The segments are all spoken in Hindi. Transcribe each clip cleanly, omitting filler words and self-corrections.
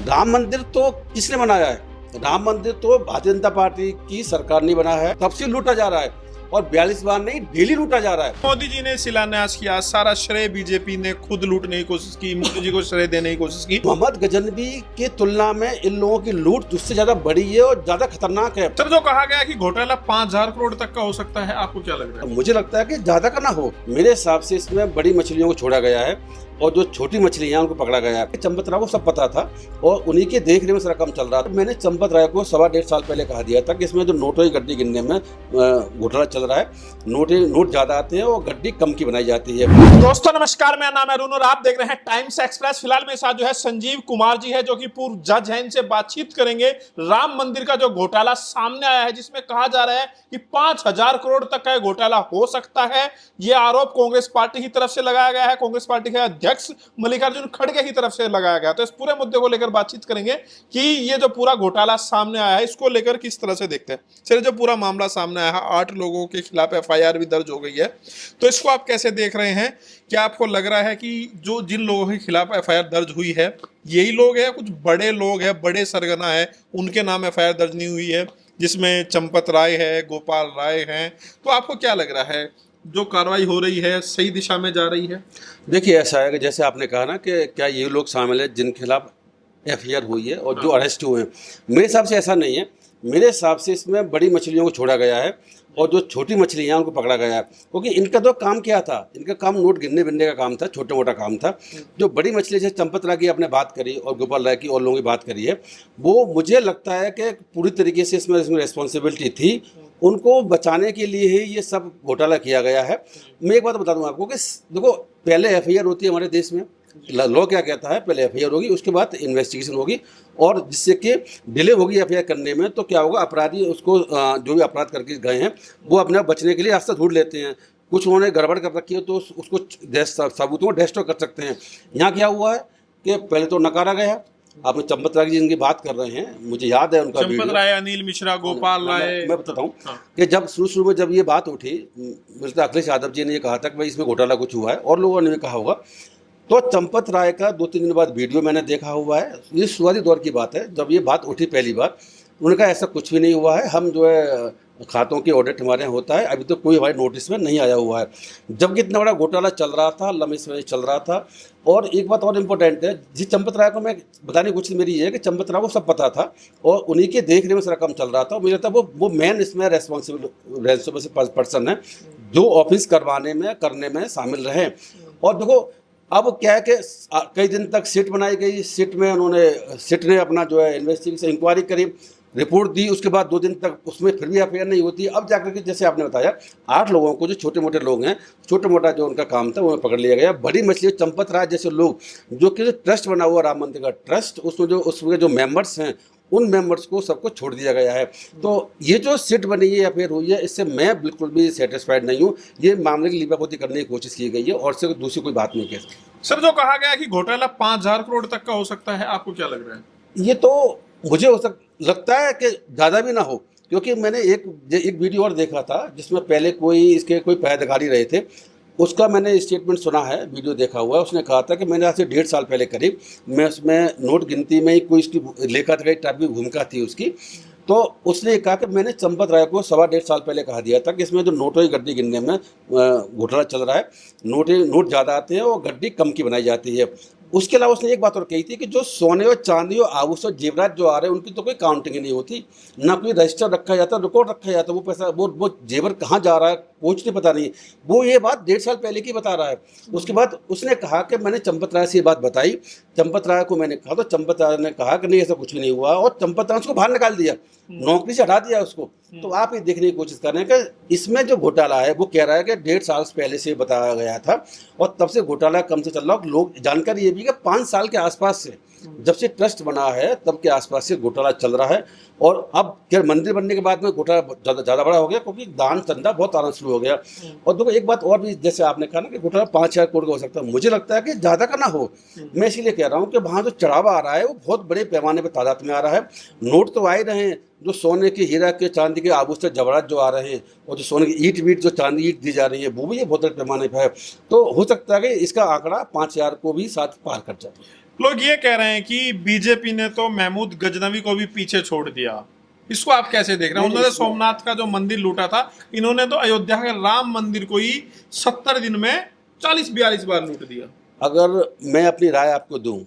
राम मंदिर तो किसने बनाया है? राम मंदिर तो भारतीय जनता पार्टी की सरकार ने बनाया है, तब से लूटा जा रहा है और 42 बार नहीं, डेली लूटा जा रहा है। मोदी जी ने शिलान्यास किया, सारा श्रेय बीजेपी ने खुद लूटने की कोशिश की, मोदी जी को श्रेय देने की कोशिश की। मोहम्मद गजनवी की तुलना में इन लोगों की लूट उससे ज्यादा बड़ी है और ज्यादा खतरनाक है। सर, जो कहा गया कि घोटाला 5,000 करोड़ तक का हो सकता है, आपको क्या लग रहा है? मुझे लगता है कि ज्यादा का ना हो। मेरे हिसाब से इसमें बड़ी मछलियों को छोड़ा गया है और जो छोटी मछलियां उनको पकड़ा गया है। चंपत राय को सब पता था और उन्हीं के देख रेख में सारा काम चल रहा था। मैंने चंपत राय को 1.5 साल पहले कहा दिया था कि इसमें जो नोटों की गड्डी गिनने में घोटाला चल रहा है। नोट ज्यादा आते हैं और गड्डी कम की बनाई जाती है। दोस्तों नमस्कार, मेरा नाम है अरुण और आप देख रहे हैं टाइम्स एक्सप्रेस। फिलहाल मेरे साथ जो है संजीव कुमार जी है, जो कि पूर्व जज हैं। इनसे बातचीत करेंगे राम मंदिर का जो घोटाला सामने आया है, जिसमें कहा जा रहा है कि 5,000 करोड़ तक का घोटाला हो सकता है। यह आरोप कांग्रेस पार्टी की तरफ से लगाया गया है, कांग्रेस पार्टी के अध्यक्ष मल्लिकार्जुन खड़गे की तरफ से लगाया गया। तो इस पूरे मुद्दे को लेकर बातचीत करेंगे कि ये जो पूरा घोटाला सामने आया है, इसको लेकर किस तरह से देखते हैं। चलिए, जो पूरा मामला सामने आया है, 8 लोगों के खिलाफ FIR भी दर्ज हो गई है, तो इसको आप कैसे देख रहे हैं? क्या आपको लग रहा है कि जो जिन लोगों के खिलाफ FIR दर्ज हुई है, यही लोग हैं, कुछ बड़े लोग हैं, बड़े सरगना है, उनके नाम FIR दर्ज नहीं हुई है, जिसमें चंपत राय है, गोपाल राय हैं? तो आपको क्या लग रहा है, जो कार्रवाई हो रही है सही दिशा में जा रही है? देखिए, ऐसा है कि जैसे आपने कहा ना कि क्या ये लोग शामिल है जिनके खिलाफ FIR हुई है और जो अरेस्ट हुए हैं। मेरे हिसाब से ऐसा नहीं है। मेरे हिसाब से इसमें बड़ी मछलियों को छोड़ा गया है और जो छोटी मछलियां उनको पकड़ा गया है, क्योंकि इनका तो काम क्या था? इनका काम नोट गिनने बिनने का काम था, छोटा मोटा काम था। जो बड़ी मछली जैसे चंपत राय की आपने बात करी और गोपाल राय की और लोगों की बात करी है, वो मुझे लगता है कि पूरी तरीके से इसमें रिस्पॉन्सिबिलिटी थी। उनको बचाने के लिए ही ये सब घोटाला किया गया है। मैं एक बात बता दूं आपको कि देखो, पहले FIR होती है हमारे देश में। लॉ क्या कहता है? पहले FIR होगी, उसके बाद इन्वेस्टिगेशन होगी और जिससे कि डिले होगी FIR करने में, तो क्या होगा, अपराधी उसको जो भी अपराध करके गए हैं वो अपने आप बचने के लिए रास्ता ढूंढ लेते हैं। कुछ उन्होंने गड़बड़ कर रखी है तो उसको सबूतों को डिस्ट्रॉय कर सकते हैं। यहाँ क्या हुआ है कि पहले तो नकारा गया। आपने चंपत राय जी जिनकी बात कर रहे हैं, मुझे याद है उनका चंपत राय, अनिल मिश्रा, गोपाल राय। मैं बताता हूँ कि जब शुरू में जब ये बात उठी, मिस्टर अखिलेश यादव जी ने ये कहा था कि भाई इसमें घोटाला कुछ हुआ है और लोगों ने भी कहा होगा, तो चंपत राय का 2-3 दिन बाद वीडियो मैंने देखा हुआ है। ये शुरुआती दौर की बात है, जब ये बात उठी पहली बार, उन्होंने कहा ऐसा कुछ भी नहीं हुआ है, हम जो है खातों की ऑडिट हमारे यहाँ होता है, अभी तो कोई हमारे नोटिस में नहीं आया हुआ है। जबकि इतना बड़ा घोटाला चल रहा था, लंबे समय चल रहा था। और एक बात और इम्पोर्टेंट है, जी चंपत राय को मैं बताने की कोशिश मेरी ये है कि चंपत राय को सब पता था और उन्हीं के देख रेख में सारा काम चल रहा था। मुझे लगता है वो मेन इसमें रेस्पॉन्सिबल पर्सन है जो ऑफिस करने में शामिल रहे। और देखो, अब क्या है कि कई दिन तक सिट बनाई गई, सिट ने अपना जो है इन्वेस्टिगेशन इंक्वायरी करी, रिपोर्ट दी, उसके बाद 2 दिन तक उसमें फिर भी FIR नहीं होती। अब जाकर के जैसे आपने बताया, 8 लोगों को, जो छोटे मोटे लोग हैं, छोटा मोटा जो उनका काम था वो पकड़ लिया गया। बड़ी मछली चंपत राय जैसे लोग, जो कि ट्रस्ट बना हुआ राम मंदिर का ट्रस्ट, उसमें जो मेंबर्स हैं, उन मेंबर्स को सबको छोड़ दिया गया है। तो ये जो सिट बनी है, FIR हुई है, इससे मैं बिल्कुल भी सेटिस्फाइड नहीं हूँ। ये मामले की लीपापोती करने की कोशिश की गई है और से दूसरी कोई बात नहीं कह सकती। सर, जो कहा गया कि घोटाला 5,000 करोड़ तक का हो सकता है, आपको क्या लग रहा है? ये तो मुझे लगता है कि ज़्यादा भी ना हो, क्योंकि मैंने एक वीडियो और देखा था जिसमें पहले कोई पदाधिकारी रहे थे, उसका मैंने स्टेटमेंट सुना है, वीडियो देखा हुआ है। उसने कहा था कि मैंने आज से 1.5 साल पहले करीब, मैं उसमें नोट गिनती में ही कोई इसकी लेखा था, टाइप की भूमिका थी उसकी। तो उसने कहा कि मैंने चंपत राय को 1.5 साल पहले कहा दिया था कि इसमें जो नोटों की गड्डी गिनने में घोटाला चल रहा है। नोट ज़्यादा आते हैं और गड्डी कम की बनाई जाती है। उसके अलावा उसने एक बात और कही थी कि जो सोने और चांदी और आभूषण जेवरात जो आ रहे हैं, उनकी तो कोई काउंटिंग ही नहीं होती, ना कोई रजिस्टर रखा जाता, रिकॉर्ड रखा जाता। वो पैसा, वो जेवर कहाँ जा रहा है कुछ नहीं पता नहीं। वो ये बात 1.5 साल पहले की बता रहा है। उसके बाद उसने कहा कि मैंने चंपत राय से ये बात बताई, चंपत राय को मैंने कहा, तो चंपत राय ने कहा कि नहीं, ऐसा कुछ भी नहीं हुआ और चंपत राय उसको बाहर निकाल दिया, नौकरी से हटा दिया उसको। तो आप ये देखने की कोशिश कर रहे हैं कि इसमें जो घोटाला है, वो कह रहा है कि 1.5 साल पहले से बताया गया था और तब से घोटाला कम से चल रहा है। लोग जानकारी ये भी कि 5 साल के आसपास से, जब से ट्रस्ट बना है तब के आसपास से घोटाला चल रहा है। और अब क्या मंदिर बनने के बाद में घोटाला ज़्यादा बड़ा हो गया, क्योंकि दान चंदा बहुत आना शुरू हो गया। और देखो, एक बात और भी, जैसे आपने कहा ना कि घोटाला 5,000 करोड़ का हो सकता है, मुझे लगता है कि ज़्यादा का ना हो। मैं इसीलिए कह रहा हूँ कि वहाँ जो चढ़ावा आ रहा है वो बहुत बड़े पैमाने पर तादाद में आ रहा है। नोट तो आ ही रहे हैं, जो सोने के, हीरा के, चांदी के आभूषण जवाहरात जो आ रहे हैं, और जो सोने की ईट जो चांदी ईट दी जा रही है, वो भी ये बहुत बड़े पैमाने पर है। तो हो सकता है कि इसका आंकड़ा 5,000 को भी साथ पार कर जाए। लोग ये कह रहे हैं कि बीजेपी ने तो महमूद गजनवी को भी पीछे छोड़ दिया, इसको आप कैसे देख रहे हैं? उन्होंने सोमनाथ का जो मंदिर लूटा था, इन्होंने तो अयोध्या के राम मंदिर को ही 70 दिन में 40-42 बार लूट दिया। अगर मैं अपनी राय आपको दूं,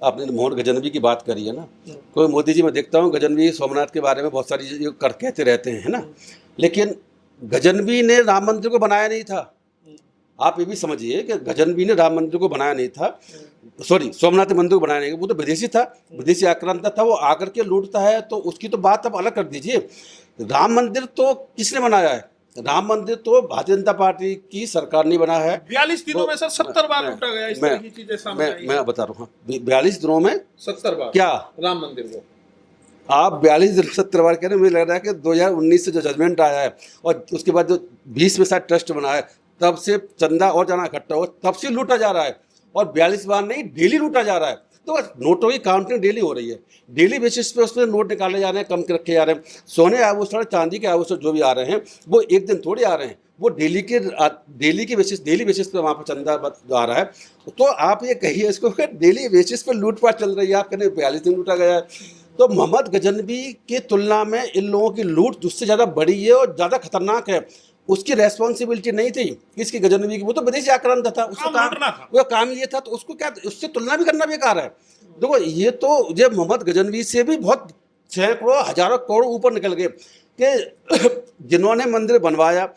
आपने मोहन गजनवी की बात करी है ना, कोई मोदी जी मैं देखता हूँ गजनवी सोमनाथ के बारे में बहुत सारी चीजें कहते रहते हैं, है ना, लेकिन गजनवी ने राम मंदिर को बनाया नहीं था। आप ये भी समझिए कि गजनवी ने राम मंदिर को बनाया नहीं था, सॉरी सोमनाथ मंदिर को बनाया नहीं, वो तो विदेशी था, विदेशी आक्रांता था, वो आकर के लूटता है तो उसकी तो बात आप अलग कर दीजिए। राम मंदिर तो किसने बनाया है? राम मंदिर तो भारतीय जनता पार्टी की सरकार ने बनाया है। 42 दिनों में सर 70 बार लूटा गया, इस तरह की चीजें सामने आई। मैं बता रहा हूँ 42 दिनों में 70 बार क्या राम मंदिर को? आप 42 दिन 70 बार कह रहे हैं, मुझे लग रहा है कि 2019 से जो जजमेंट आया है और उसके बाद जो 20 में शायद ट्रस्ट बना है, तब से चंदा और जाना इकट्ठा हो, तब से लूटा जा रहा है। और 42 बार नहीं, डेली लूटा जा रहा है। तो नोटों की काउंटिंग डेली हो रही है, डेली बेसिस पे उसमें नोट निकाले जा रहे हैं, कम के रखे जा रहे हैं। सोने आभूषण, चांदी के आभूषण जो भी आ रहे हैं वो एक दिन थोड़ी आ रहे हैं, वो डेली बेसिस पे वहाँ पर चंदा आ रहा है। तो आप ये कहिए इसको कि डेली बेसिस पे लूटपाट चल रही है, आप कहते हैं 42 दिन लूटा गया है। तो मोहम्मद गजनवी की तुलना में इन लोगों की लूट उससे ज़्यादा बड़ी है और ज़्यादा खतरनाक है। उसकी रेस्पॉन्सिबिलिटी नहीं थी किसकी, गजनवी की, वो तो विदेशी आक्रांता था, उसका काम ये था, तो उसको क्या, उससे तुलना भी करना बेकार है। देखो ये तो ये मोहम्मद गजनवी से भी बहुत सैकड़ों हजारों करोड़ ऊपर निकल गए कि जिन्होंने मंदिर बनवाया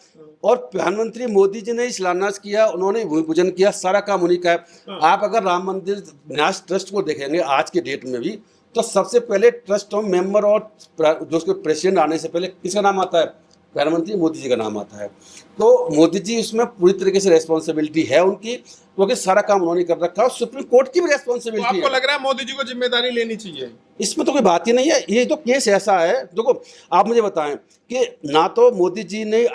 और प्रधानमंत्री मोदी जी ने शिलान्यास किया, उन्होंने भूमि पूजन किया, सारा काम उन्हीं का है। आप अगर राम मंदिर न्यास ट्रस्ट को देखेंगे आज के डेट में भी, तो सबसे पहले ट्रस्ट मेंबर और जो उसके प्रेसिडेंट आने से पहले किसका नाम आता है? प्रधानमंत्री मोदी जी का नाम आता है। तो मोदी जी उसमें पूरी तरीके से रेस्पॉन्सिबिलिटी है उनकी, क्योंकि सारा काम उन्होंने कर रखा है और सुप्रीम कोर्ट की भी रेस्पॉन्सिबिलिटी है। आपको लग रहा है मोदी जी को जिम्मेदारी लेनी चाहिए? इसमें तो कोई बात ही नहीं है, ये तो केस ऐसा है। देखो आप मुझे बताएं कि ना तो मोदी जी ने,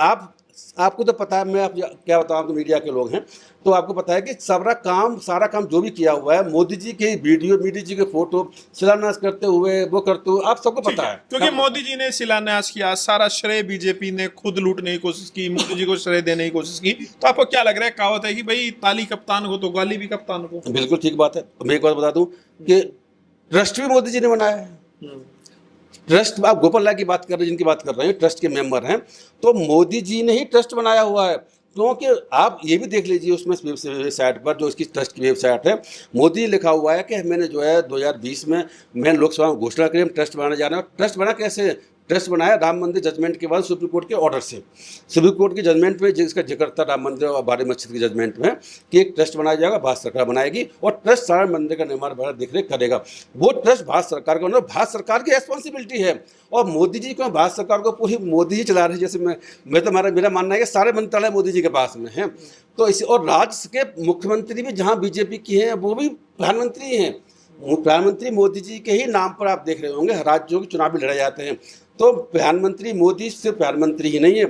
आपको तो पता है, मैं आप क्या बताऊं, तो मीडिया के लोग हैं तो आपको पता है कि सारा काम जो भी किया हुआ है, मोदी जी के वीडियो, मोदी जी के फोटो शिलान्यास करते हुए, वो करते हुए, आप सबको पता है। क्योंकि मोदी जी ने शिलान्यास किया, सारा श्रेय बीजेपी ने खुद लूटने की कोशिश की, मोदी जी को श्रेय देने की कोशिश की। तो आपको क्या लग रहा है, कहावत है कि भाई ताली कप्तान को तो गाली भी कप्तान को? बिल्कुल ठीक बात है। मैं एक बात बता दूं कि ट्रस्ट भी मोदी जी ने बनाया है। ट्रस्ट, आप गोपाल लाल की बात कर रहे हैं, जिनकी बात कर रहे हैं, ट्रस्ट के मेंबर हैं, तो मोदी जी ने ही ट्रस्ट बनाया हुआ है। क्योंकि आप ये भी देख लीजिए उसमें वेबसाइट पर, जो इसकी ट्रस्ट की वेबसाइट है, मोदी लिखा हुआ है कि मैंने जो है 2020 में मैं लोकसभा में घोषणा करी, हम ट्रस्ट बनाने जा रहे हैं। ट्रस्ट बना कैसे? ट्रस्ट बनाया राम मंदिर जजमेंट के बाद सुप्रीम कोर्ट के ऑर्डर से। सुप्रीम कोर्ट के जजमेंट में जिसका जिक्र था राम मंदिर और बाबरी मस्जिद के जजमेंट में कि एक ट्रस्ट बनाया जाएगा, भारत सरकार बनाएगी और ट्रस्ट सारा मंदिर का निर्माण भारत देख रेख करेगा। वो ट्रस्ट भारत सरकार का, भारत सरकार की रेस्पॉन्सिबिलिटी है। और मोदी जी को, भारत सरकार को पूरी मोदी जी चला रहे हैं। जैसे मैं तो मेरा मानना है कि सारे मंत्रालय मोदी जी के पास में हैं। तो इसी, और राज्य के मुख्यमंत्री भी जहाँ बीजेपी की हैं वो भी प्रधानमंत्री हैं। प्रधानमंत्री मोदी जी के ही नाम पर आप देख रहे होंगे हर राज्यों के चुनाव भी लड़े जाते हैं। तो प्रधानमंत्री मोदी सिर्फ प्रधानमंत्री ही नहीं है,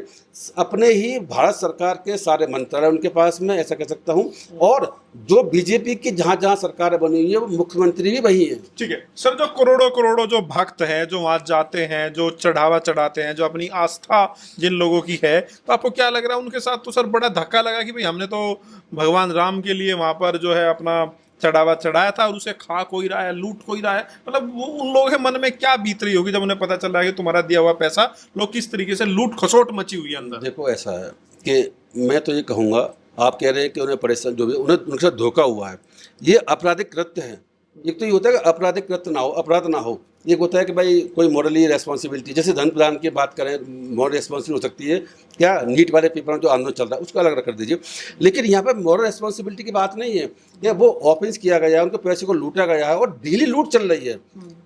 अपने ही भारत सरकार के सारे मंत्रालय उनके पास में, ऐसा कह सकता हूं। और जो बीजेपी की जहां जहां सरकार बनी हुई है, वो मुख्यमंत्री भी वही है। ठीक है सर, जो करोड़ों जो भक्त हैं, जो वहां जाते हैं, जो चढ़ावा चढ़ाते हैं, जो अपनी आस्था जिन लोगों की है, तो आपको क्या लग रहा है उनके साथ तो सर बड़ा धक्का लगा कि भाई हमने तो भगवान राम के लिए वहां पर जो है अपना चढ़ावा चढ़ाया था और उसे खा कोई रहा है, लूट कोई रहा है? मतलब वो उन लोगों के मन में क्या बीत रही होगी जब उन्हें पता चल रहा है कि तुम्हारा दिया हुआ पैसा लोग किस तरीके से लूट खसोट मची हुई है अंदर? देखो ऐसा है कि मैं तो ये कहूँगा, आप कह रहे हैं कि उन्हें परेशान, जो भी उनके साथ धोखा हुआ है, ये आपराधिक कृत्य है। एक तो ये होता है कि आपराधिक कृत्य ना हो, अपराध ना हो। एक होता है कि भाई कोई मॉरली रेस्पॉन्सिबिलिटी, जैसे धन प्रदान की बात करें, मॉरल रेस्पॉन्सिबिलिटी हो सकती है क्या, नीट वाले पेपर में जो आंदोलन चल रहा है उसको अलग कर दीजिए। लेकिन यहाँ पर मॉरल रेस्पॉन्सिबिलिटी की बात नहीं है, या वो ऑफेंस किया गया है, उनके पैसे को लूटा गया है और डेली लूट चल रही है।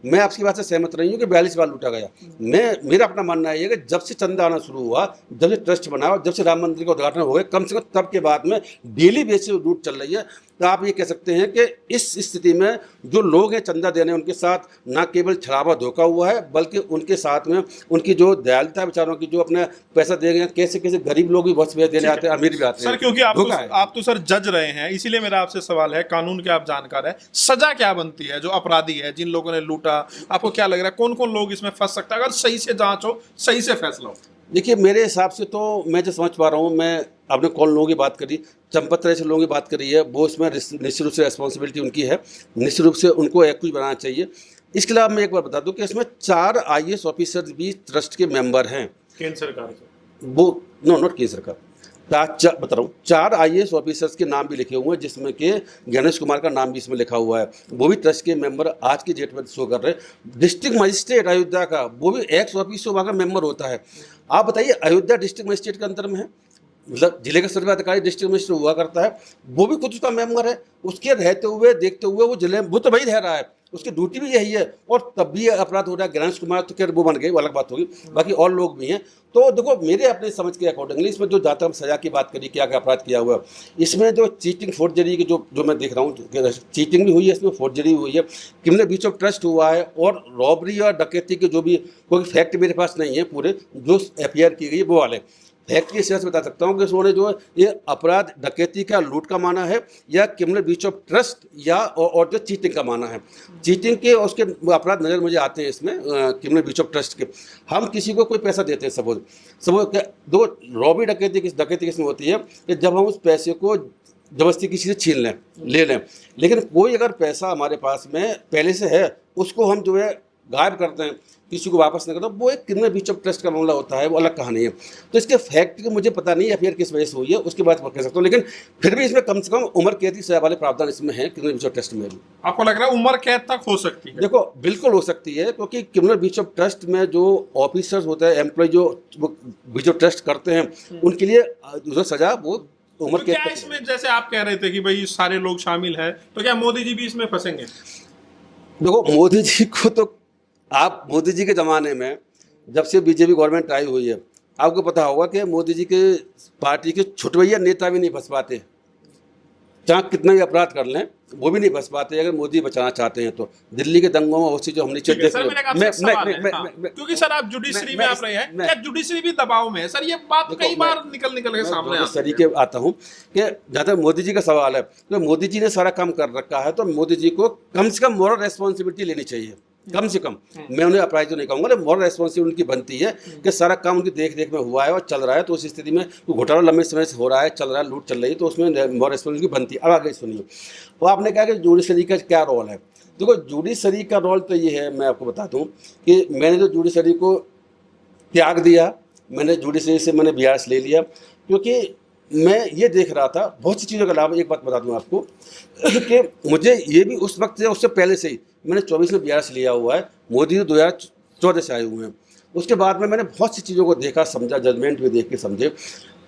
मैं आपकी बात से सहमत नहीं हूँ कि 42 बार लूटा गया। मेरा अपना मानना है कि जब से चंदा आना शुरू हुआ, जब से ट्रस्ट बना, जब से राम मंदिर का उद्घाटन हो गया, कम से कम तब के बाद में डेली बेसिस लूट चल रही है। तो आप ये कह सकते हैं कि इस स्थिति में जो लोग हैं चंदा देने, उनके साथ ना केवल छलावा धोखा हुआ है, बल्कि उनके साथ में उनकी जो दयालुता बेचारों की, जो अपने पैसा देंगे, कैसे कैसे गरीब लोग भी बहुत पैसे देने आते हैं, अमीर भी आते हैं। सर क्योंकि आप तो सर जज रहे हैं, इसीलिए मेरा आपसे सवाल है, कानून के आप जानकार है, सजा क्या बनती है जो अपराधी है, जिन लोगों ने लूटा? आपको क्या लग रहा है कौन कौन लोग इसमें फंस सकता है अगर सही से जांच हो, सही से फैसला हो? देखिए मेरे हिसाब से तो मैं जो समझ पा रहा हूँ, मैं आपने कौन लोगों की बात करी, चंपत राय से लोगों की बात करी है, वो इसमें निश्चित रूप से रिस्पॉन्सिबिलिटी उनकी है, निश्चित रूप से उनको एक्टिव बनाना चाहिए। इसके अलावा मैं एक बार बता दूं कि इसमें 4 IAS ऑफिसर भी ट्रस्ट के मेंबर हैं। केंद्र सरकार से वो नो नॉट केंद्र सरकार, बता रहा हूँ 4 IAS ऑफिसर्स के नाम भी लिखे हुए हैं, जिसमें कि गणेश कुमार का नाम भी इसमें लिखा हुआ है। वो भी ट्रस्ट के मेंबर आज की डेट में शो कर रहे हैं। डिस्ट्रिक्ट मजिस्ट्रेट अयोध्या का, वो भी एक्स ऑफिसो वहाँ का मेंबर होता है। आप बताइए, अयोध्या डिस्ट्रिक्ट मजिस्ट्रेट के अंतर में है, मतलब जिले का सर्वे अधिकारी डिस्ट्रिक्ट मजिस्ट्रेट हुआ करता है, वो भी खुद उसका मेंबर है। उसके रहते हुए देखते हुए वो जिले में वो तो वही रह रहा है, उसकी ड्यूटी भी यही है, और तब भी अपराध हो रहा है। गणेश कुमार तो खैर वो बन गए, वो अलग बात होगी, बाकी और लोग भी हैं। तो देखो, मेरे अपने समझ के अकॉर्डिंगली इसमें जो जाता हम सजा की बात करी, क्या क्या अपराध किया हुआ, इसमें जो चीटिंग फोर्जरी की जो मैं देख रहा हूँ, चीटिंग भी हुई है, इसमें फोर्जरी भी हुई है, क्रिमिनल ब्रीच ऑफ ट्रस्ट हुआ है, और रॉबरी और डकैती के जो भी कोई फैक्ट मेरे पास नहीं है पूरे, जो FIR की गई है वो वाले फैक्ट की हिसाब से बता सकता हूँ कि उन्होंने जो है ये अपराध डकैती का, लूट का माना है, या क्रिमिनल ब्रीच ऑफ ट्रस्ट, या और जो चीटिंग का माना है। चीटिंग के उसके अपराध नज़र मुझे आते हैं इसमें, क्रिमिनल ब्रीच ऑफ ट्रस्ट के। हम किसी को कोई पैसा देते हैं, सपोज दो रॉबरी डकैती किसमें होती है कि जब हम उस पैसे को जबरदस्ती किसी से छीन लें, ले लें, लेकिन कोई अगर पैसा हमारे पास में पहले से है, उसको हम जो है गायब करते हैं, किसी को वापस नहीं करता, वो एक क्रिमिनल ब्रीच ऑफ ट्रस्ट का मामला होता है, वो अलग कहानी है। तो इसके फैक्ट की मुझे पता नहीं FIR किस वजह से हुई है, उसके बाद कह सकता हूँ, लेकिन फिर भी इसमें कम से कम उम्र कैद की सजा वाले प्रावधान इसमें है क्रिमिनल ब्रीच ऑफ ट्रस्ट में भी। आपको लग रहा है उम्र कैद तक हो सकती है? देखो, बिल्कुल हो सकती है, क्योंकि क्रिमिनल ब्रीच ऑफ ट्रस्ट में जो ऑफिसर्स होते हैं, एम्प्लॉय जो ब्रीच ऑफ ट्रस्ट करते हैं, उनके लिए जो सजा वो उम्र तो कैद क्या इसमें, जैसे आप कह रहे थे कि भाई सारे लोग शामिल हैं, तो क्या मोदी जी भी इसमें फंसेंगे? देखो, मोदी जी को तो, आप मोदी जी के ज़माने में जब से बीजेपी गवर्नमेंट आई हुई है, आपको पता होगा कि मोदी जी के पार्टी के छुटवैया नेता भी नहीं फंस पाते, चाहे कितना भी अपराध कर लें वो भी नहीं फंस पाते, अगर मोदी बचाना चाहते हैं तो। दिल्ली के दंगों में उसी जो हमने ठीक है, सर, मेरा एक आपसे सवाल है, हाँ, क्योंकि सर आप जुडिशरी में आप रहे हैं, क्या जुडिशरी भी दबाव में है सर? ये बात कई बार निकल के सामने आती है। तरीके आता हूँ कि जहाँ तक मोदी जी का सवाल है, तो मोदी जी ने सारा काम कर रखा है, तो मोदी जी को कम से कम मॉरल रेस्पॉन्सिबिलिटी लेनी चाहिए, कम से कम। मैं उन्हें अपराधी तो नहीं कहूँगा, लेकिन मॉरल रेस्पॉन्सिबिलिटी उनकी बनती है कि सारा काम उनकी देख रेख में हुआ है और चल रहा है। तो उस स्थिति में घोटाला लंबे समय से हो रहा है, चल रहा है, लूट चल रही है, तो उसमें मॉरल रेस्पॉन्सिबिलिटी बनती है। अब आगे सुनिए, तो आपने कहा कि जुडिशरी का क्या रोल है। देखो, जुडिशरी का रोल तो ये है, मैं आपको बता दूँ कि मैंने जो जुडिशरी को त्याग दिया, मैंने जुडिशरी से मैंने BRS ले लिया, क्योंकि मैं ये देख रहा था बहुत सी चीज़ों के अलावा। एक बात बता दूं आपको कि मुझे ये भी उस वक्त से, उससे पहले से ही मैंने 24 में BRS लिया हुआ है, मोदी 2014 से आए हुए हैं। उसके बाद में मैंने बहुत सी चीज़ों को देखा, समझा, जजमेंट भी देख के समझे।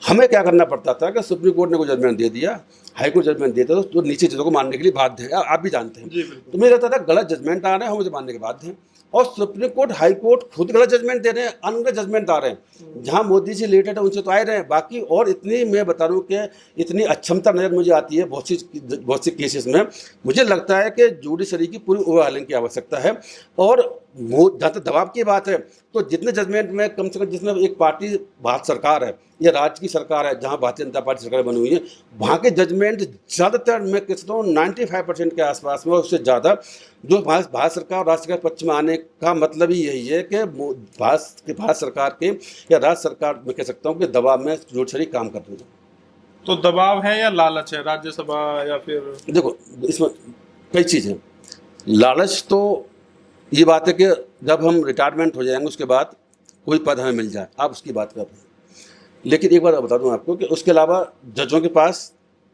हमें क्या करना पड़ता था कि सुप्रीम कोर्ट ने कोई जजमेंट दे दिया, हाई कोर्ट जजमेंट देता था, तो नीचे चीज़ों को मानने के लिए बाध्य है, आप भी जानते हैं। तो मुझे लगता था गलत जजमेंट आ रहे हैं, हम उसे मानने के बाध्य हैं। और सुप्रीम कोर्ट, हाई कोर्ट खुद गलत जजमेंट दे रहे हैं, अनगढ़ जजमेंट आ रहे हैं। जहां मोदी जी रिलेटेड है उनसे तो आए रहे हैं, बाकी और इतनी, मैं बता रहा हूँ कि इतनी अक्षमता नज़र मुझे आती है बहुत सी केसेस में। मुझे लगता है कि जुडिशरी की पूरी ओवरहालिंग की आवश्यकता है। और जहाँ तक दबाव की बात है, तो जितने जजमेंट में कम से कम, जिसमें एक पार्टी भारत सरकार है या राज्य की सरकार है, जहाँ भारतीय जनता पार्टी सरकार बनी हुई है, वहाँ के जजमेंट ज़्यादातर, मैं कहता हूँ 95% के आसपास में, उससे ज़्यादा, जो भारत सरकार और राज्य सरकार पक्ष में आने का मतलब ही यही है कि भारत सरकार के या राज्य सरकार, मैं कह सकता हूँ कि दबाव में जुडिशरी काम कर रही है। तो दबाव है या लालच है राज्यसभा, या फिर? देखो, इसमें कई चीज़ें। लालच तो ये बात है कि जब हम रिटायरमेंट हो जाएंगे उसके बाद कोई पद हमें मिल जाए, आप उसकी बात कर रहे हैं। लेकिन एक बात बता दूं आपको कि उसके अलावा जजों के पास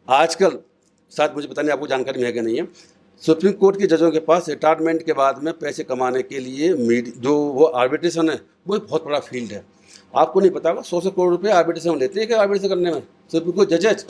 आजकल, शायद मुझे पता नहीं आपको जानकारी में है कि नहीं है, सुप्रीम कोर्ट के जजों के पास रिटायरमेंट के बाद में पैसे कमाने के लिए जो वो आर्बिट्रेशन है, वो एक बहुत बड़ा फील्ड है। आपको नहीं पता होगा, 100 करोड़ रुपये आर्बिट्रेशन लेते हैं, क्या आर्बिट्रेशन करने में सुप्रीम कोर्ट जजेज।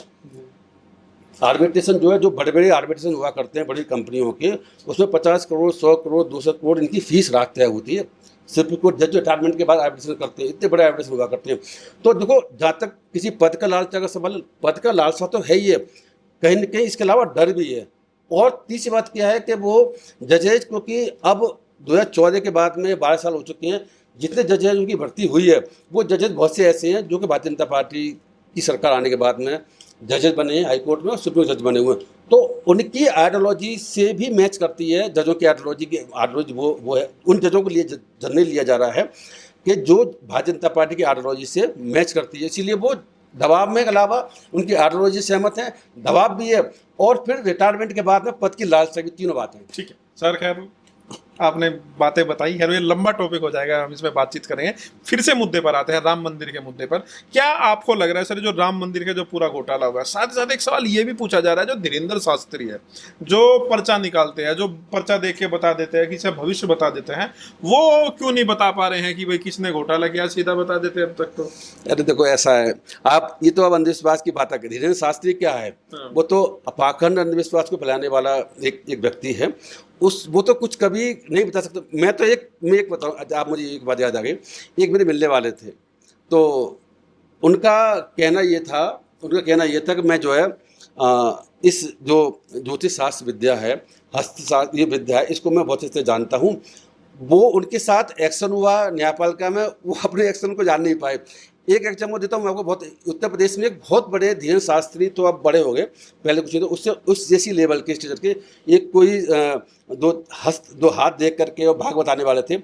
आर्बिट्रेशन जो है, जो बड़े बड़े आर्बिट्रेशन हुआ करते हैं बड़ी कंपनियों के, उसमें 50 करोड़, 100 करोड़, 200 करोड़ इनकी फीस रात तय होती है। सुप्रीम कोर्ट जज जो रिटायरमेंट के बाद आर्बिट्रेशन करते हैं, इतने बड़े आर्बिट्रेशन हुआ करते हैं। तो देखो, जहाँ तक किसी पद का लालसा का सवाल, पद का लालसा तो है ही है, कहीं न कहीं इसके अलावा डर भी है। और तीसरी बात क्या है कि वो जजेज, क्योंकि अब 2014 के बाद में 12 साल हो चुके हैं, जितने जजेज उनकी भर्ती हुई है, वो जजेज बहुत से ऐसे हैं जो कि भारतीय जनता पार्टी की सरकार आने के बाद में जजेज बने हैं हाई कोर्ट में, और सुप्रीम जज बने हुए हैं। तो उनकी आइडियोलॉजी से भी मैच करती है, जजों की आइडियोलॉजी वो है, उन जजों को लिए जनरली लिया जा रहा है कि जो भारतीय जनता पार्टी की आइडियोलॉजी से मैच करती है, इसीलिए वो दबाव में के अलावा उनकी आइडियोलॉजी सहमत है, दबाव भी है, और फिर रिटायरमेंट के बाद में पद की लालसा भी, तीनों बातें। ठीक है सर, खैर आपने बातें बताई, खैर ये लंबा टॉपिक हो जाएगा, हम इसमें बातचीत करेंगे। फिर से मुद्दे पर आते हैं, राम मंदिर के मुद्दे पर। क्या आपको लग रहा है सर, जो राम मंदिर का जो पूरा घोटाला हुआ है, साथ ही साथ एक सवाल ये भी पूछा जा रहा है, जो धीरेन्द्र शास्त्री है, जो पर्चा निकालते हैं, जो पर्चा देख के बता देते हैं, किसी भविष्य बता देते हैं, वो क्यों नहीं बता पा रहे हैं कि भाई किसने घोटाला किया? सीधा बता देते हैं अब तक तो। अरे देखो ऐसा है, आप ये तो अब अंधविश्वास की बात करें। धीरेन्द्र शास्त्री क्या है, वो तो पाखंड अंधविश्वास को फैलाने वाला एक व्यक्ति है। वो तो कुछ कभी नहीं बता सकता। मैं एक बताऊँ, आप मुझे एक बात याद आ गई। एक मेरे मिलने वाले थे, तो उनका कहना ये था कि मैं जो है इस जो ज्योतिष शास्त्र विद्या है, हस्तशास्त्र ये विद्या है, इसको मैं बहुत अच्छे से जानता हूँ। वो उनके साथ एक्शन हुआ न्यायपालिका में, वो अपने एक्शन को जान नहीं पाए। एक एग्जाम्पल देता हूँ मैं आपको। बहुत उत्तर प्रदेश में एक बहुत बड़े धीरेन्द्र शास्त्री, तो अब बड़े हो गए, पहले कुछ नहीं, तो उससे उस जैसी लेवल के स्टेज के एक कोई दो हाथ देख करके और भाग बताने वाले थे।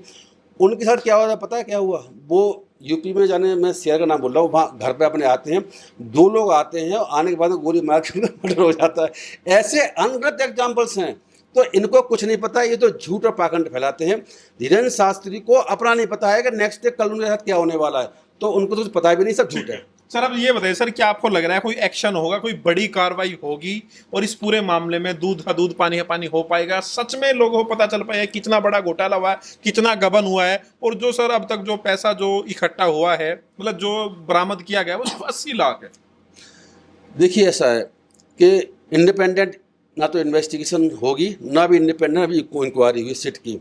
उनके साथ क्या हुआ पता है क्या हुआ? वो यूपी में, जाने मैं शहर का नाम बोल रहा हूँ, वहाँ घर पे अपने आते हैं, 2 लोग आते हैं और आने के बाद गोली मार के मर्डर हो जाता है। ऐसे अनगिनत एग्जाम्पल्स हैं। तो इनको कुछ नहीं पता, ये तो झूठ और पाखंड फैलाते हैं। धीरेन्द्र शास्त्री को अपना नहीं पता है कि नेक्स्ट डे कल उनके साथ क्या होने वाला है, तो उनको तो पता भी नहीं, सब झूठ है। सर अब ये बताइए सर, क्या आपको लग रहा है कोई एक्शन होगा, कोई बड़ी कार्रवाई होगी और इस पूरे मामले में दूध का दूध पानी का पानी हो पाएगा? सच में लोगों को पता चल पाएगा कितना बड़ा घोटाला हुआ है, कितना गबन हुआ है, और जो सर अब तक जो पैसा जो इकट्ठा हुआ है, मतलब जो बरामद किया गया वो सिर्फ 80 लाख है। देखिए ऐसा है कि इंडिपेंडेंट ना तो इन्वेस्टिगेशन होगी, ना भी इंडिपेंडेंट अभी इंक्वायरी हुई सिट की।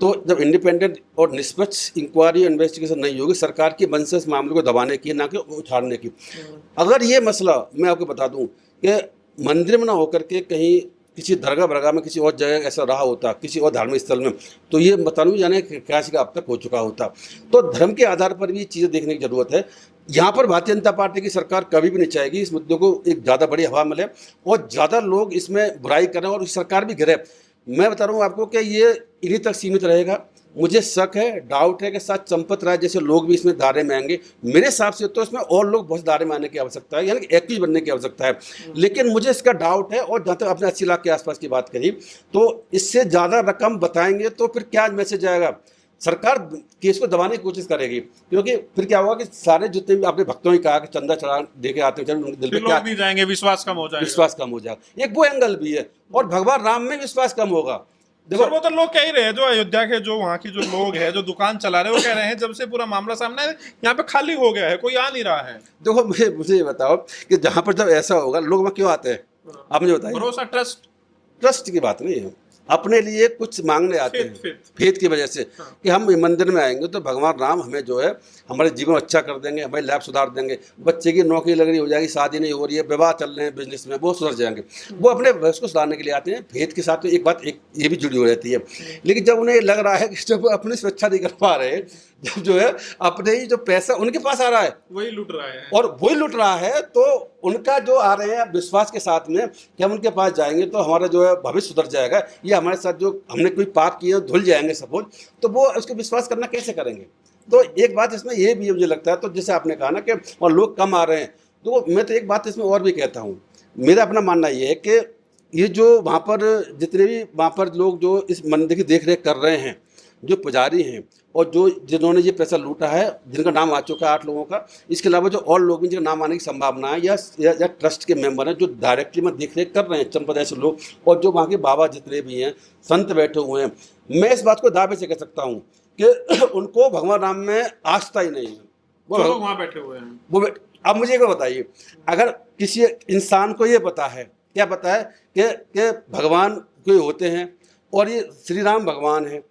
तो जब इंडिपेंडेंट और निष्पक्ष इंक्वायरी इन्वेस्टिगेशन नहीं होगी, सरकार की मंशा इस मामले को दबाने की, ना कि उछाड़ने की। अगर ये मसला, मैं आपको बता दूं कि मंदिर में ना होकर के कहीं किसी दरगाह बरगाह में किसी और जगह ऐसा रहा होता, किसी और धार्मिक स्थल में, तो ये बता दूँ जाने क्या का अब तक हो चुका होता। तो धर्म के आधार पर भी चीज़ें देखने की ज़रूरत है। यहाँ पर भारतीय जनता पार्टी की सरकार कभी भी नहीं चाहेगी इस मुद्दे को एक ज़्यादा बड़ी हवा मिले और ज़्यादा लोग इसमें बुराई करें और सरकार भी गिरे। मैं बता रहा हूँ आपको कि ये इन्हीं तक सीमित रहेगा। मुझे शक है, डाउट है कि साथ चंपत राय जैसे लोग भी इसमें दायरे में आएंगे। मेरे हिसाब से तो इसमें और लोग बहुत दायरे में आने की आवश्यकता है, यानी एक्टिव बनने की आवश्यकता है। लेकिन मुझे इसका डाउट है। और जहाँ तक आपने 80 लाख के आसपास की बात करी, तो इससे ज़्यादा रकम बताएंगे तो फिर क्या मैसेज आएगा? सरकार केस को दबाने की कोशिश करेगी, क्योंकि फिर क्या होगा कि सारे जितने भी आपने भक्तों ने कहा कि चंदा चढ़ा दे के आते हैं, उनके दिल पे क्या भी जाएंगे, विश्वास कम हो जाएगा। एक वो एंगल भी है, और भगवान राम में विश्वास कम होगा। देखो वो तो लोग कह ही रहे हैं, जो अयोध्या के जो वहाँ की जो लोग हैं, जो दुकान चला रहे हैं, वो कह रहे हैं जब से पूरा मामला सामने यहाँ पे खाली हो गया है, कोई आ नहीं रहा है। देखो मुझे ये बताओ कि जहाँ पर जब ऐसा होगा लोग वहाँ क्यों आते हैं? आप मुझे बताइए। भरोसा, ट्रस्ट की बात नहीं है, अपने लिए कुछ मांगने आते हैं फेथ की वजह से। हाँ। कि हम मंदिर में आएंगे तो भगवान राम हमें जो है हमारे जीवन अच्छा कर देंगे, हमारी लाइफ सुधार देंगे, बच्चे की नौकरी लग रही हो जाएगी, शादी नहीं हो रही है, विवाह चल रहे हैं बिजनेस में, वो सुधर जाएंगे। वो अपने भविष्य को सुधारने के लिए आते हैं। फेथ के साथ तो एक बात ये भी जुड़ी हो रहती है। लेकिन जब उन्हें लग रहा है कि जब अपनी सुरक्षा नहीं कर पा रहे, जब जो है अपने ही जो पैसा उनके पास आ रहा है वही लूट रहा है, तो उनका जो आ रहे हैं विश्वास के साथ में कि हम उनके पास जाएंगे तो हमारा जो है भविष्य सुधर जाएगा, या हमारे साथ जो हमने कोई पाप किए धुल जाएंगे सपोज, तो वो उसको विश्वास करना कैसे करेंगे? तो एक बात इसमें ये भी मुझे लगता है, तो जैसे आपने कहा ना कि और लोग कम आ रहे हैं, तो मैं तो एक बात इसमें और भी कहता हूँ। मेरा अपना मानना ये है कि ये जो वहाँ पर जितने भी वहाँ पर लोग जो इस मंदिर की देख रेख कर रहे हैं, जो पुजारी हैं और जिन्होंने ये पैसा लूटा है, जिनका नाम आ चुका है 8 लोगों का, इसके अलावा जो और लोग भी जिनका नाम आने की संभावना है, या ट्रस्ट के मेंबर हैं जो डायरेक्टली में देख रेख कर रहे हैं, चंपत ऐसे लोग, और जो वहाँ के बाबा जितने भी हैं, संत बैठे हुए हैं, मैं इस बात को दावे से कह सकता हूँ कि उनको भगवान राम में आस्था ही नहीं है। वो लोग वहाँ बैठे हुए हैं। अब मुझे एक बताइए, अगर किसी इंसान को ये पता है, क्या पता है कि भगवान कोई होते हैं और ये श्री राम भगवान है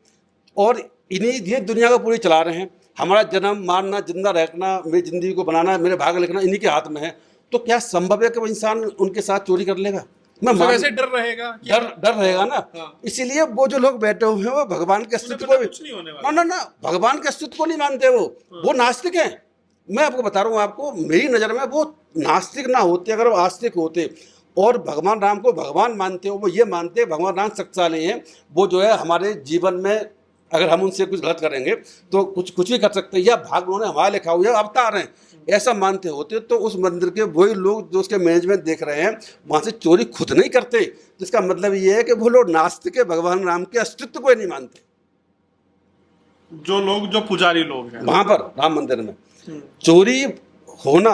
और इन्हीं ये दुनिया को पूरी चला रहे हैं, हमारा जन्म मारना, जिंदा रहना, मेरी ज़िंदगी को बनाना, मेरे भाग लिखना इन्हीं के हाथ में है, तो क्या संभव है कि वो इंसान उनके साथ चोरी कर लेगा? मैं वैसे डर रहेगा ना। हाँ। इसीलिए वो जो लोग बैठे हुए हैं वो भगवान के अस्तित्व को ना भगवान के अस्तित्व को नहीं मानते। वो नास्तिक हैं। मैं आपको बता रहा हूँ, आपको मेरी नज़र में वो नास्तिक ना होते, अगर वो आस्तिक होते और भगवान राम को भगवान मानते हो, वो ये मानते भगवान राम शक्तिशाली हैं, वो जो है हमारे जीवन में अगर हम उनसे कुछ गलत करेंगे तो कुछ भी कर सकते हैं, या भाग उन्होंने हमारा लिखा हुआ है अवतार हैं, ऐसा मानते होते तो उस मंदिर के वही लोग जो उसके मैनेजमेंट देख रहे हैं वहाँ से चोरी खुद नहीं करते। तो इसका मतलब ये है कि वो लोग नास्तिक है, भगवान राम के अस्तित्व को ही नहीं मानते। जो पुजारी लोग हैं वहां पर राम मंदिर में चोरी होना,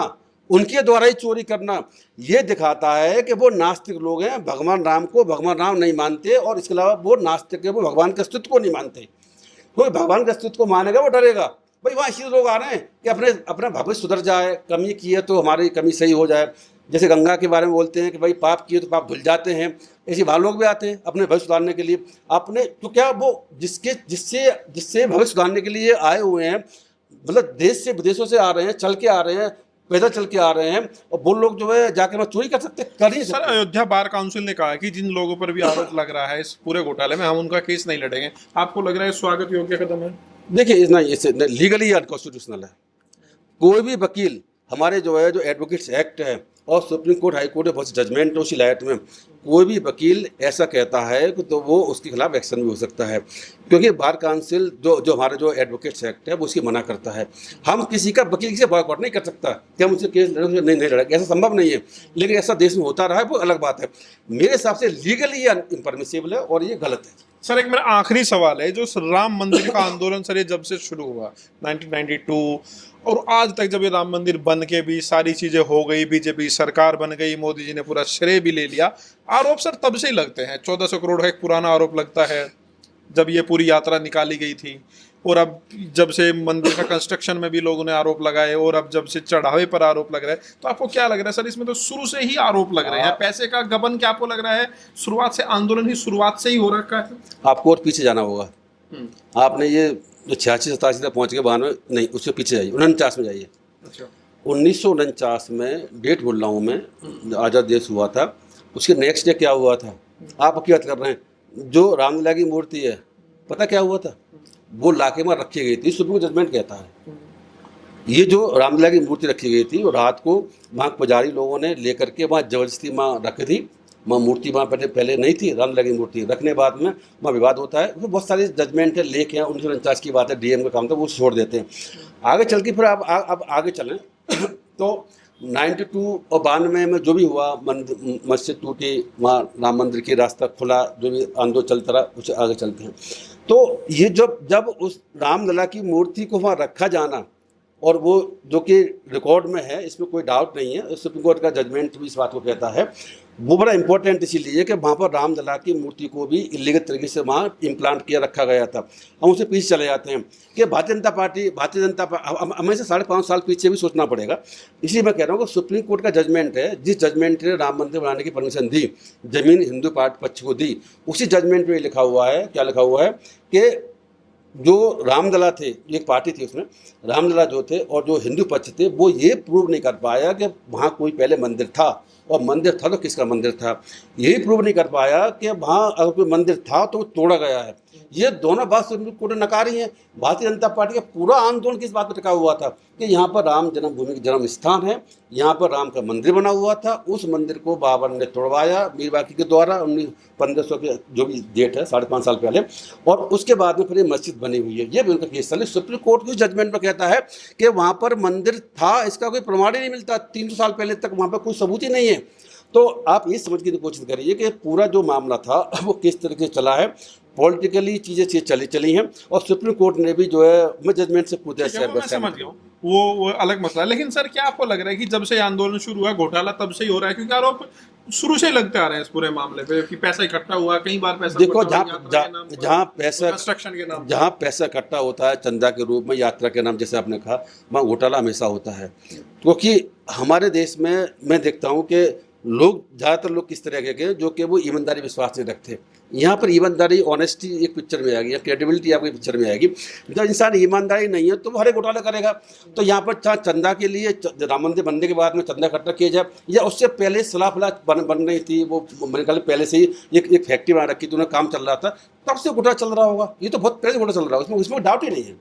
उनके द्वारा ही चोरी करना, ये दिखाता है कि वो नास्तिक लोग हैं, भगवान राम को भगवान राम नहीं मानते, और इसके अलावा वो नास्तिक है, वो भगवान के अस्तित्व को नहीं मानते। कोई भगवान के अस्तित्व को मानेगा वो डरेगा। भाई वहाँ इसी लोग आ रहे हैं कि अपना भविष्य सुधर जाए, कमी की है तो हमारी कमी सही हो जाए। जैसे गंगा के बारे में बोलते हैं कि भाई पाप किए तो पाप धुल जाते हैं, ऐसे वहाँ लोग भी आते हैं अपने भविष्य सुधारने के लिए। अपने तो क्या वो जिससे भविष्य सुधारने के लिए आए हुए हैं, मतलब देश से विदेशों से आ रहे हैं, चल के आ रहे हैं, पैदल चल के आ रहे हैं, और वो लोग जो है जाके चोरी कर सकते, कर ही सर सकते। अयोध्या बार काउंसिल ने कहा है कि जिन लोगों पर भी आरोप लग रहा है इस पूरे घोटाले में, हम उनका केस नहीं लड़ेंगे। आपको लग रहा है स्वागत योग्य कदम है? देखिए इतना लीगली अनकॉन्स्टिट्यूशनल है। कोई भी वकील हमारे जो एडवोकेट्स एक्ट है और सुप्रीम कोर्ट हाई कोर्ट में बहुत सी जजमेंट है उसी लाइट में, कोई भी वकील ऐसा कहता है कि तो वो उसके खिलाफ एक्शन भी हो सकता है, क्योंकि बार काउंसिल जो हमारे एडवोकेट्स एक्ट है वो उसकी मना करता है। हम किसी का वकील से बॉयकॉट नहीं कर सकता कि हम उससे केस लड़ेंगे, नहीं लड़ेंगे, ऐसा संभव नहीं है। लेकिन ऐसा देश में होता रहा है वो अलग बात है। मेरे हिसाब से लीगली ये इम्परमिसिबल है और ये गलत है। सर एक मेरा आखिरी सवाल है, जो राम मंदिर का आंदोलन सर ये जब से शुरू हुआ 1992 और आज तक, जब ये राम मंदिर बन के भी सारी चीजें हो गई, बीजेपी सरकार बन गई, मोदी जी ने पूरा श्रेय भी ले लिया, आरोप सर तब से ही लगते हैं। 1400 करोड़ का एक पुराना आरोप लगता है जब ये पूरी यात्रा निकाली गई थी, और अब जब से मंदिर का कंस्ट्रक्शन में भी लोगों ने आरोप लगाए, और अब जब से चढ़ावे पर आरोप लग रहा है, तो आपको क्या लग रहा है सर? इसमें तो शुरू से ही आरोप लग रहे हैं, पैसे का गबन क्या आपको लग रहा है? शुरुआत से आंदोलन ही शुरुआत से ही हो रखा है। आपको और पीछे जाना होगा। आपने ये जो 86-87 तक पहुँच के 92 नहीं, उसके पीछे जाइए, 49 में जाइए। अच्छा। 1949 में, डेट बोल रहा हूँ मैं, आज़ाद देश हुआ था, उसके नेक्स्ट डे क्या हुआ था? आप क्या बात कर रहे हैं? जो रामलला की मूर्ति है, पता क्या हुआ था? वो लाके में रखी गई थी, सुप्रीम कोर्ट जजमेंट कहता है। ये जो रामलला की मूर्ति रखी गई थी, और रात को वहाँ पुजारी लोगों ने लेकर के वहाँ जबरदस्ती वहाँ रखी थी। वहाँ मूर्ति वहाँ पहले नहीं थी, रामलला की मूर्ति रखने बाद में वहाँ विवाद होता है। उसमें बहुत सारे जजमेंट है, लेख हैं, 1949 की बात है, डीएम का काम था, वो छोड़ देते हैं। आगे चल के फिर अब आगे चलें तो 92 और 92 में जो भी हुआ, मस्जिद टूटी, वहाँ राम मंदिर की रास्ता खुला, जो भी आंदोलन चलता रहा, उसे आगे चलते हैं। तो ये जब उस रामलला की मूर्ति को वहाँ रखा जाना, और वो जो कि रिकॉर्ड में है, इसमें कोई डाउट नहीं है, सुप्रीम कोर्ट का जजमेंट भी इस बात को कहता है, वो बड़ा इंपॉर्टेंट इसीलिए कि वहाँ पर रामलला की मूर्ति को भी इलीगल तरीके से वहाँ इम्प्लांट किया रखा गया था। हम उससे पीछे चले जाते हैं कि भारतीय जनता पार्टी हमें से 5.5 साल पीछे भी सोचना पड़ेगा। इसलिए मैं कह रहा हूँ कि सुप्रीम कोर्ट का जजमेंट है, जिस जजमेंट ने राम मंदिर बनाने की परमिशन दी, जमीन हिंदू पक्ष को दी, उसी जजमेंट में लिखा हुआ है, क्या लिखा हुआ है कि जो रामलला थे, एक पार्टी थी उसमें, रामलला जो थे और जो हिंदू पक्ष थे, वो ये प्रूव नहीं कर पाया कि वहाँ कोई पहले मंदिर था, और मंदिर था तो किसका मंदिर था। यही प्रूव नहीं कर पाया कि वहाँ अगर कोई मंदिर था तो वो तोड़ा गया है। ये दोनों बात सुप्रीम कोर्ट ने नकारी है। भारतीय जनता पार्टी का पूरा आंदोलन किस बात पर टिका हुआ था कि यहाँ पर राम जन्मभूमि का जन्म स्थान है, यहाँ पर राम का मंदिर बना हुआ था, उस मंदिर को बाबर ने तोड़वाया मीर बाकी के द्वारा 1500 के जो भी डेट है, 5.5 साल पहले, और उसके बाद में फिर ये मस्जिद बनी हुई है। ये भी उनका केस चले। सुप्रीम कोर्ट की जजमेंट में कहता है कि वहाँ पर मंदिर था, इसका कोई प्रमाण ही नहीं मिलता, 300 साल पहले तक वहाँ पर कोई सबूत ही नहीं है। तो आप ये समझने की कोशिश करिए कि पूरा जो मामला था वो किस तरीके से चला है, पॉलिटिकली चीज़ें चली हैं, और सुप्रीम कोर्ट ने भी जो है, मैं जजमेंट से पूछा समझ गया, वो अलग मसला है। लेकिन सर क्या आपको लग रहा है कि जब से आंदोलन शुरू हुआ, घोटाला तब से ही हो रहा है? क्योंकि आरोप शुरू से ही लगते आ रहे हैं इस पूरे मामले पे कि पैसा इकट्ठा हुआ, कई बार पैसा, देखो जहाँ पैसा इकट्ठा होता है चंदा के रूप में, यात्रा के नाम, जैसे आपने कहा, वहाँ घोटाला हमेशा होता है। क्योंकि हमारे देश में मैं देखता हूँ कि ज़्यादातर लोग किस तरह के जो कि वो ईमानदारी विश्वास नहीं रखते। यहाँ पर ईमानदारी, ऑनेस्टी एक पिक्चर में आएगी, या क्रेडिबिलिटी आपकी पिक्चर में आएगी। जब इंसान ईमानदारी नहीं है तो वो हर एक घोटाला करेगा। तो यहाँ पर चंदा के लिए, राम मंदिर बनने के बाद में चंदा इकट्ठा किया जाए, या उससे पहले सलाह फलाह बन रही थी, वो मेरे ख्याल पहले से ही एक फैक्ट्री बना रखी थी, उन्हें काम चल रहा था, तब से घोटाला चल रहा होगा। ये तो बहुत पहले घोटाला चल रहा है, उसमें डाउट ही नहीं है।